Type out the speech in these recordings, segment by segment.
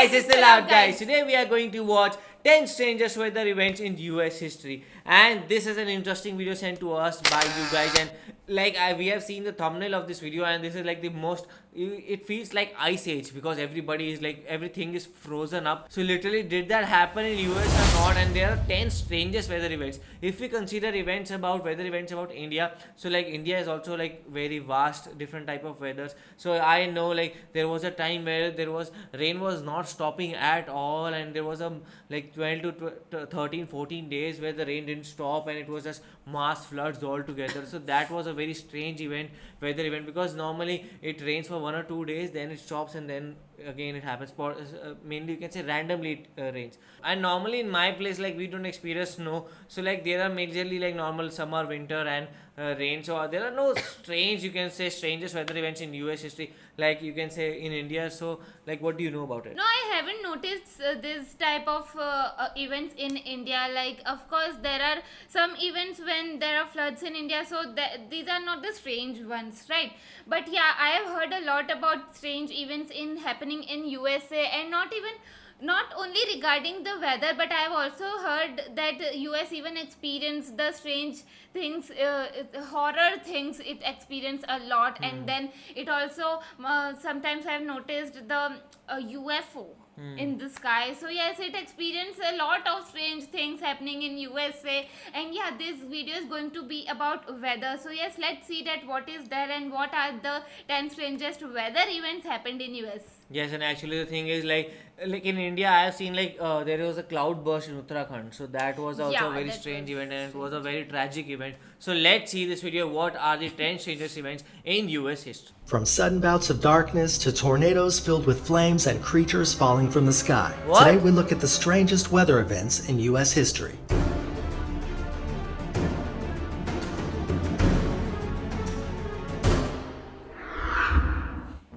guys, it's the Loud Guys. Today we are going to watch 10 strangest weather events in US history, and this is an interesting video sent to us by you guys. And we have seen the thumbnail of this video, and this is like the most, it feels like ice age because everybody is like, everything is frozen up. So literally, did that happen in US or not? And there are 10 strangest weather events. If we consider weather events about India, so like India is also like very vast, different type of weathers. So I know like there was a time where rain was not stopping at all, and there was a like 12 to 13 14 days where the rain didn't stop, and it was just mass floods altogether. So that was a very strange weather event, because normally it rains for 1 or 2 days, then it stops, and then again it happens. Mainly you can say randomly it rains. And normally in my place, like, we don't experience snow, so like there are majorly like normal summer, winter, and rain. So there are no strange, you can say, strangest weather events in US history, like you can say in India. So like, what do you know about it? No, I haven't noticed this type of events in India. Like, of course, there are some events when there are floods in India, so these are not the strange ones, right? But yeah, I have heard a lot about strange events happening in USA, and not only regarding the weather, but I have also heard that US even experienced the strange things, horror things. It experienced a lot, and then it also sometimes I have noticed the UFO in the sky. So yes, it experienced a lot of strange things happening in USA. And yeah, this video is going to be about weather. So yes, let's see that what is there and what are the 10 strangest weather events happened in US. Yes, and actually the thing is like in India, I have seen like there was a cloud burst in Uttarakhand, so that was also a very strange event, and it was a very tragic event. So let's see this video. What are the 10 strangest events in US history? From sudden bouts of darkness to tornadoes filled with flames and creatures falling from the sky. What? Today we look at the strangest weather events in US history.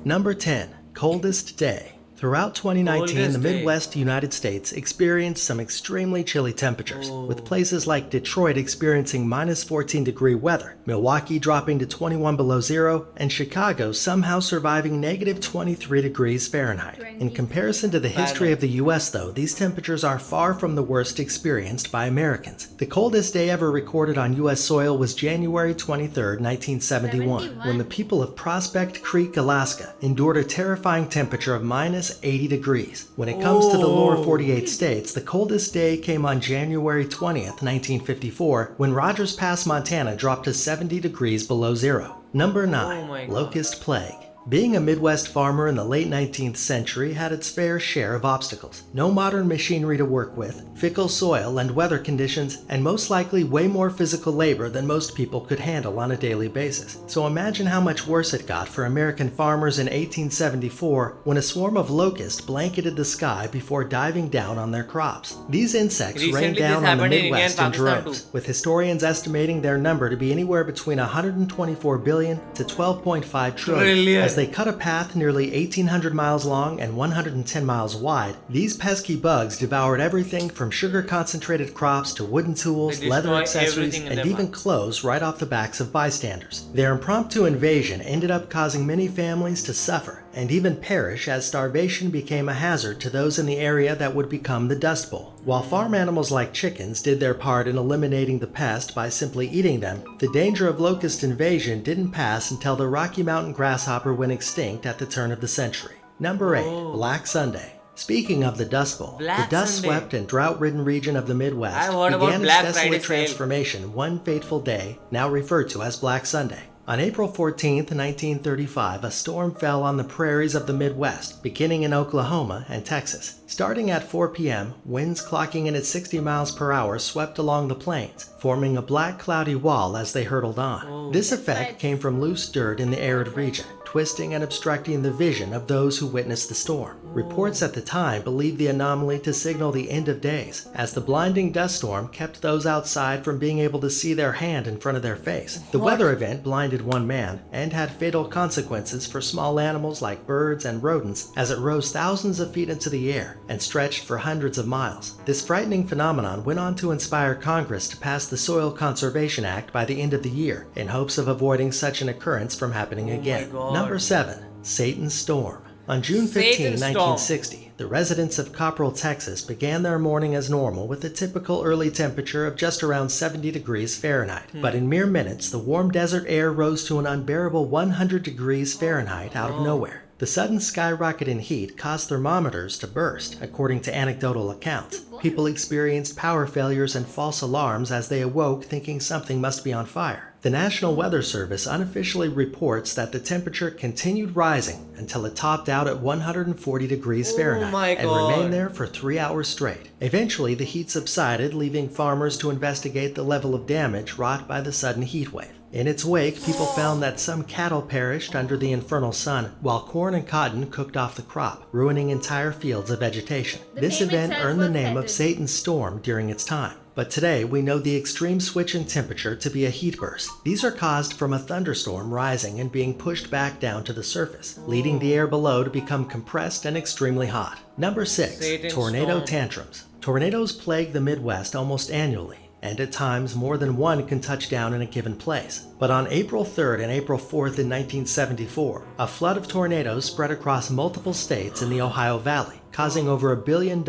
Number 10. Coldest day. Throughout 2019, Coldest the day. Midwest United States experienced some extremely chilly temperatures, with places like Detroit experiencing minus 14-degree weather, Milwaukee dropping to 21 below zero, and Chicago somehow surviving negative 23 degrees Fahrenheit. In comparison to the history of the U.S., though, these temperatures are far from the worst experienced by Americans. The coldest day ever recorded on U.S. soil was January 23, 1971, when the people of Prospect Creek, Alaska, endured a terrifying temperature of minus 80 degrees. When it comes to the lower 48 states, the coldest day came on January 20th, 1954, when Rogers Pass, Montana dropped to 70 degrees below zero. Number 9. Locust Plague. Being a Midwest farmer in the late 19th century had its fair share of obstacles. No modern machinery to work with, fickle soil and weather conditions, and most likely way more physical labor than most people could handle on a daily basis. So imagine how much worse it got for American farmers in 1874 when a swarm of locusts blanketed the sky before diving down on their crops. These insects rained down on the Midwest in droves, with historians estimating their number to be anywhere between 124 billion to 12.5 trillion. As they cut a path nearly 1,800 miles long and 110 miles wide, these pesky bugs devoured everything from sugar-concentrated crops to wooden tools, leather accessories, and even clothes right off the backs of bystanders. Their impromptu invasion ended up causing many families to suffer and even perish, as starvation became a hazard to those in the area that would become the Dust Bowl. While farm animals like chickens did their part in eliminating the pest by simply eating them, the danger of locust invasion didn't pass until the Rocky Mountain grasshopper went extinct at the turn of the century. Number 8. Black Sunday. Speaking of the Dust Bowl, the dust-swept and drought-ridden region of the Midwest began its desolate transformation one fateful day, now referred to as Black Sunday. On April 14, 1935, a storm fell on the prairies of the Midwest, beginning in Oklahoma and Texas. Starting at 4 p.m., winds clocking in at 60 miles per hour swept along the plains, forming a black cloudy wall as they hurtled on. This effect came from loose dirt in the arid region, twisting and obstructing the vision of those who witnessed the storm. Reports at the time believed the anomaly to signal the end of days, as the blinding dust storm kept those outside from being able to see their hand in front of their face. The weather event blinded one man and had fatal consequences for small animals like birds and rodents, as it rose thousands of feet into the air and stretched for hundreds of miles. This frightening phenomenon went on to inspire Congress to pass the Soil Conservation Act by the end of the year, in hopes of avoiding such an occurrence from happening again. Number 7. Satan's Storm. On June 15, 1960, the residents of Copperell, Texas began their morning as normal with a typical early temperature of just around 70 degrees Fahrenheit. But in mere minutes, the warm desert air rose to an unbearable 100 degrees Fahrenheit out of nowhere. The sudden skyrocket in heat caused thermometers to burst, according to anecdotal accounts. People experienced power failures and false alarms as they awoke thinking something must be on fire. The National Weather Service unofficially reports that the temperature continued rising until it topped out at 140 degrees Fahrenheit and remained there for 3 hours straight. Eventually, the heat subsided, leaving farmers to investigate the level of damage wrought by the sudden heat wave. In its wake, people found that some cattle perished under the infernal sun, while corn and cotton cooked off the crop, ruining entire fields of vegetation. This event earned the name of Satan's Storm during its time. But today, we know the extreme switch in temperature to be a heat burst. These are caused from a thunderstorm rising and being pushed back down to the surface, leading the air below to become compressed and extremely hot. Number 6. Tornado tantrums. Tornadoes plague the Midwest almost annually, and at times more than one can touch down in a given place. But on April 3rd and April 4th in 1974, a flood of tornadoes spread across multiple states in the Ohio Valley, causing over $1 billion,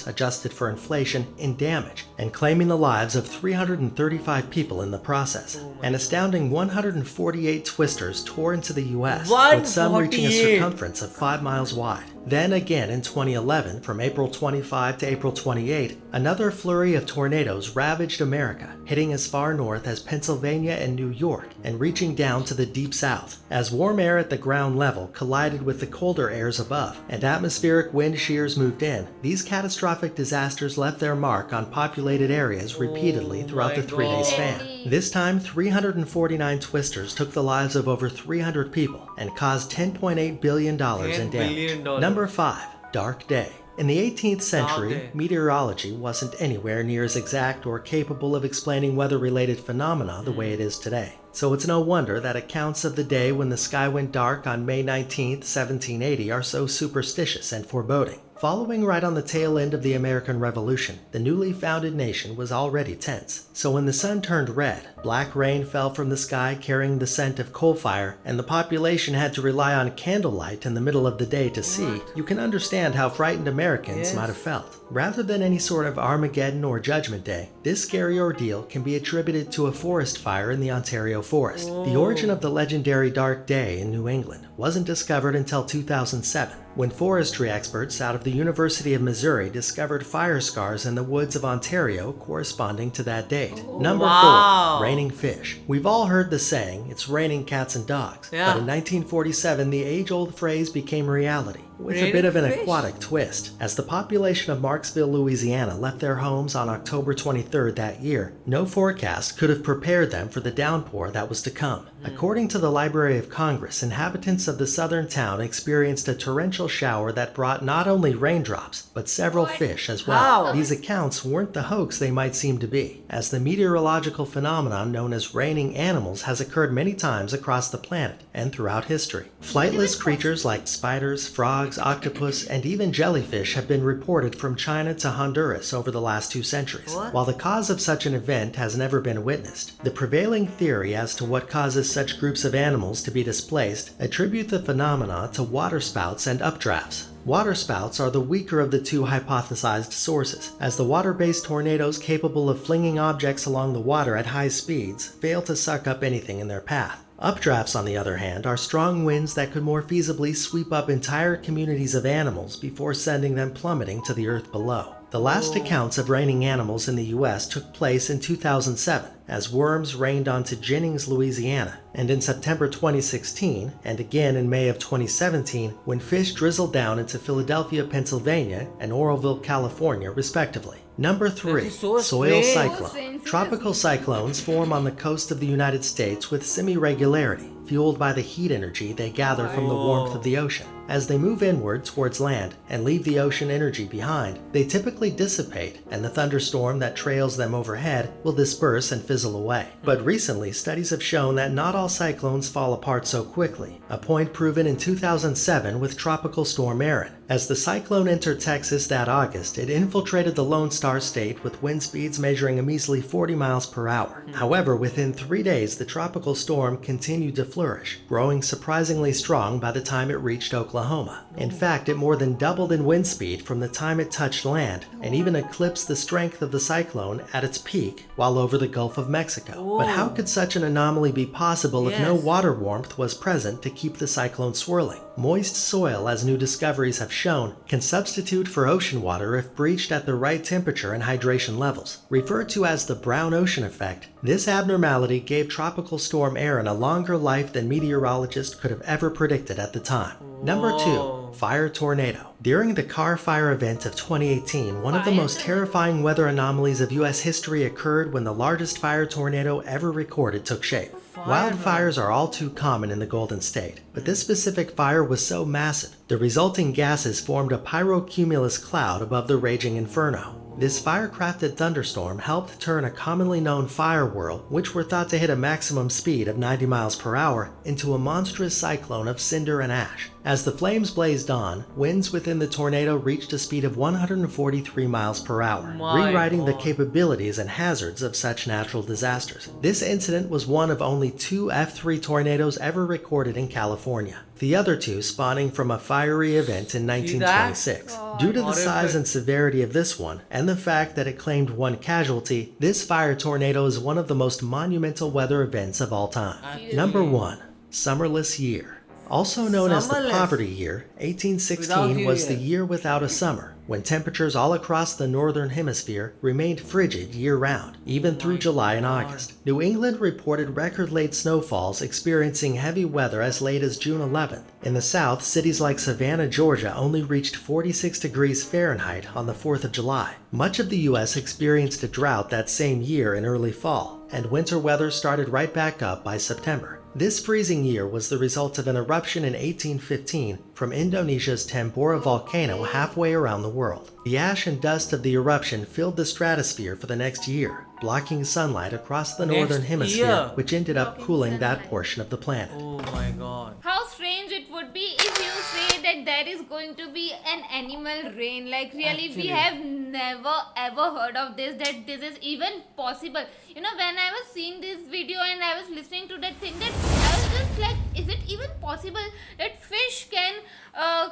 adjusted for inflation, in damage, and claiming the lives of 335 people in the process. An astounding 148 twisters tore into the U.S., with some reaching a circumference of 5 miles wide. Then again in 2011, from April 25 to April 28, another flurry of tornadoes ravaged America, hitting as far north as Pennsylvania and New York, and reaching down to the deep south, as warm air at the ground level collided with the colder airs above, and atmospheric wind shears moved in. These catastrophic disasters left their mark on populated areas repeatedly throughout the 3-day span. This time, 349 twisters took the lives of over 300 people and caused $10.8 billion in damage. Number 5. Dark Day. In the 18th century, meteorology wasn't anywhere near as exact or capable of explaining weather-related phenomena the way it is today. So it's no wonder that accounts of the day when the sky went dark on May 19, 1780 are so superstitious and foreboding. Following right on the tail end of the American Revolution, the newly founded nation was already tense. So when the sun turned red, black rain fell from the sky carrying the scent of coal fire, and the population had to rely on candlelight in the middle of the day to see, you can understand how frightened Americans might have felt. Rather than any sort of Armageddon or Judgment Day, this scary ordeal can be attributed to a forest fire in the Ontario forest. The origin of the legendary Dark Day in New England wasn't discovered until 2007, when forestry experts out of the University of Missouri discovered fire scars in the woods of Ontario corresponding to that date. Number 4. Raining fish. We've all heard the saying, it's raining cats and dogs. But in 1947, the age-old phrase became reality, with a bit of an aquatic twist. As the population of Marksville, Louisiana left their homes on October 23rd that year, no forecast could have prepared them for the downpour that was to come. According to the Library of Congress, inhabitants of the southern town experienced a torrential shower that brought not only raindrops, but several fish as well. These accounts weren't the hoax they might seem to be, as the meteorological phenomenon known as raining animals has occurred many times across the planet and throughout history. Flightless creatures like spiders, frogs, octopus, and even jellyfish have been reported from China to Honduras over the last 2 centuries. While the cause of such an event has never been witnessed, the prevailing theory as to what causes such groups of animals to be displaced attribute the phenomena to waterspouts and updrafts. Waterspouts are the weaker of the two hypothesized sources, as the water-based tornadoes capable of flinging objects along the water at high speeds fail to suck up anything in their path. Updrafts, on the other hand, are strong winds that could more feasibly sweep up entire communities of animals before sending them plummeting to the earth below. The last accounts of raining animals in the U.S. took place in 2007, as worms rained onto Jennings, Louisiana, and in September 2016, and again in May of 2017, when fish drizzled down into Philadelphia, Pennsylvania, and Oroville, California, respectively. Number 3. Soil cyclone. Tropical cyclones form on the coast of the United States with semi-regularity, fueled by the heat energy they gather from the warmth of the ocean. As they move inward towards land and leave the ocean energy behind, they typically dissipate, and the thunderstorm that trails them overhead will disperse and fizzle away. But recently, studies have shown that not all cyclones fall apart so quickly, a point proven in 2007 with Tropical Storm Ahrendt. As the cyclone entered Texas that August, it infiltrated the Lone Star State with wind speeds measuring a measly 40 miles per hour. However, within 3 days, the tropical storm continued to flourish, growing surprisingly strong by the time it reached Oklahoma. Oklahoma. In fact, it more than doubled in wind speed from the time it touched land, and even eclipsed the strength of the cyclone at its peak while over the Gulf of Mexico. But how could such an anomaly be possible if no water warmth was present to keep the cyclone swirling? Moist soil, as new discoveries have shown, can substitute for ocean water if breached at the right temperature and hydration levels. Referred to as the brown ocean effect, this abnormality gave Tropical Storm Aaron a longer life than meteorologists could have ever predicted at the time. Number 2. Fire tornado. During the Carr Fire event of 2018, one of the most terrifying weather anomalies of US history occurred when the largest fire tornado ever recorded took shape. Wildfires are all too common in the Golden State, but this specific fire was so massive, the resulting gases formed a pyrocumulus cloud above the raging inferno. This fire-crafted thunderstorm helped turn a commonly known fire whirl, which were thought to hit a maximum speed of 90 miles per hour, into a monstrous cyclone of cinder and ash. As the flames blazed on, winds within the tornado reached a speed of 143 miles per hour, rewriting the capabilities and hazards of such natural disasters. This incident was one of only 2 F3 tornadoes ever recorded in California, the other 2 spawning from a fiery event in 1926. Due to the size and severity of this one, and the fact that it claimed 1 casualty, this fire tornado is one of the most monumental weather events of all time. Number 1. Summerless Year. Also known as the Poverty Year, 1816 was the year without a summer, when temperatures all across the northern hemisphere remained frigid year-round, even through July and August. New England reported record-late snowfalls, experiencing heavy weather as late as June 11th. In the south, cities like Savannah, Georgia only reached 46 degrees Fahrenheit on the 4th of July. Much of the U.S. experienced a drought that same year in early fall, and winter weather started right back up by September. This freezing year was the result of an eruption in 1815 from Indonesia's Tambora volcano halfway around the world. The ash and dust of the eruption filled the stratosphere for the next year, blocking sunlight across the northern hemisphere, which ended up cooling that portion of the planet. Oh my god. How strange it would be if you say that there is going to be an animal rain. Like really, we have never ever heard of this, that this is even possible. You know, when I was seeing this video and I was listening to that thing, that I was just like, is it even possible that fish can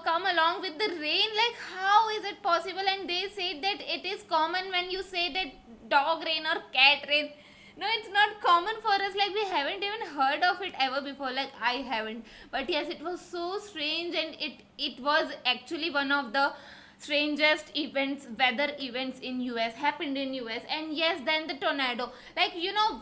come along with the rain? Like, how is it possible? And they said that it is common when you say that dog rain or cat rain. No, it's not common for us. Like, we haven't even heard of it ever before. Like, I haven't. But yes, it was so strange, and it was actually one of the strangest events, weather events in US, happened in US. And yes, then the tornado. Like, you know,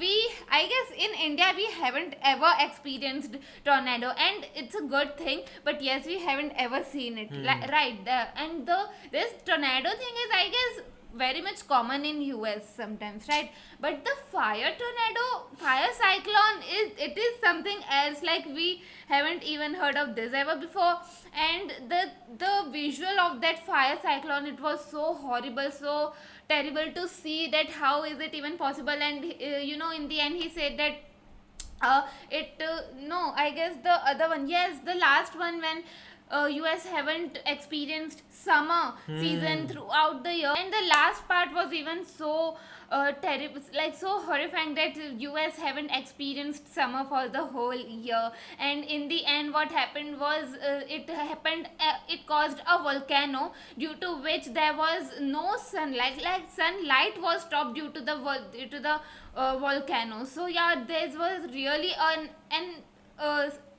I guess in India we haven't ever experienced tornado, and it's a good thing. But yes, we haven't ever seen it. Right. This tornado thing is, I guess, very much common in US sometimes, right? But the fire cyclone is something else. Like, we haven't even heard of this ever before. And the visual of that fire cyclone, it was so horrible, so terrible to see, that how is it even possible. And you know, in the end he said that no, I guess the other one, yes, the last one, when US haven't experienced summer season throughout the year, and the last part was even so terrible, like so horrifying, that US haven't experienced summer for the whole year. And in the end, what happened was it caused a volcano, due to which there was no sunlight. Like, sunlight was stopped due to the volcano. So yeah, this was really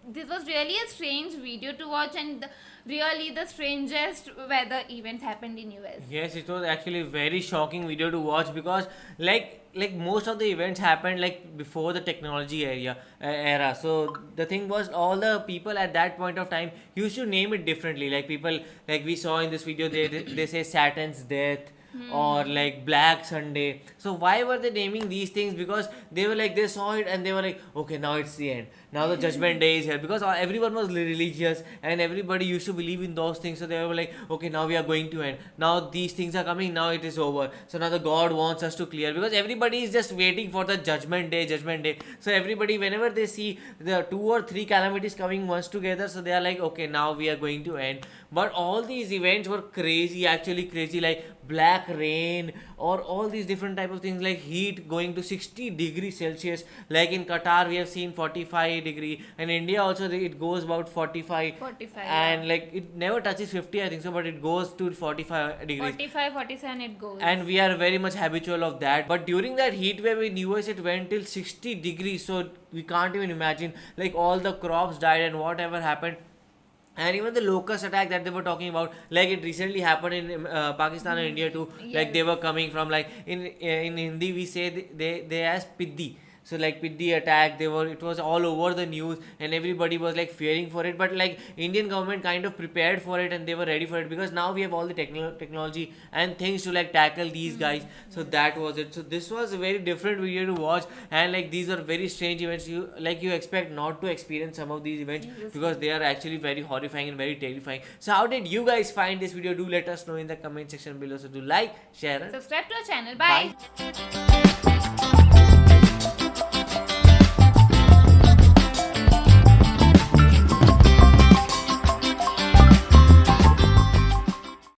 this was really a strange video to watch, and really the strangest weather events happened in US. Yes, it was actually a very shocking video to watch, because like most of the events happened like before the technology era. So the thing was, all the people at that point of time used to name it differently. Like, people, like we saw in this video, they say Saturn's death, or like Black Sunday. So why were they naming these things? Because they were like, they saw it and they were like, okay, now it's the end, now the judgment day is here. Because everyone was religious and everybody used to believe in those things, so they were like, okay, now we are going to end, now these things are coming, now it is over, so now the God wants us to clear. Because everybody is just waiting for the judgment day. So everybody, whenever they see the 2 or 3 calamities coming once together, so they are like, okay, now we are going to end. But all these events were crazy, actually crazy, like black rain or all these different type of things, like heat going to 60 degrees Celsius. Like in Qatar we have seen 45 degree, and India also it goes about 45, 45, and yeah. like it never touches 50 I think so, but it goes to 45 degrees. 45, 47 it goes. And we are very much habitual of that, but during that heat wave in US it went till 60 degrees, so we can't even imagine, like all the crops died and whatever happened. And even the locust attack that they were talking about, like it recently happened in Pakistan and India too. Like they Yes. were coming from, like in Hindi we say they as piddi. So like piddi attack, it was all over the news and everybody was like fearing for it. But like Indian government kind of prepared for it and they were ready for it, because now we have all the technology and things to like tackle these guys. So that was it. So this was a very different video to watch, and like these are very strange events. You expect not to experience some of these events because they are actually very horrifying and very terrifying. So how did you guys find this video? Do let us know in the comment section below. So do like, share, and Subscribe to our channel. bye. Bye.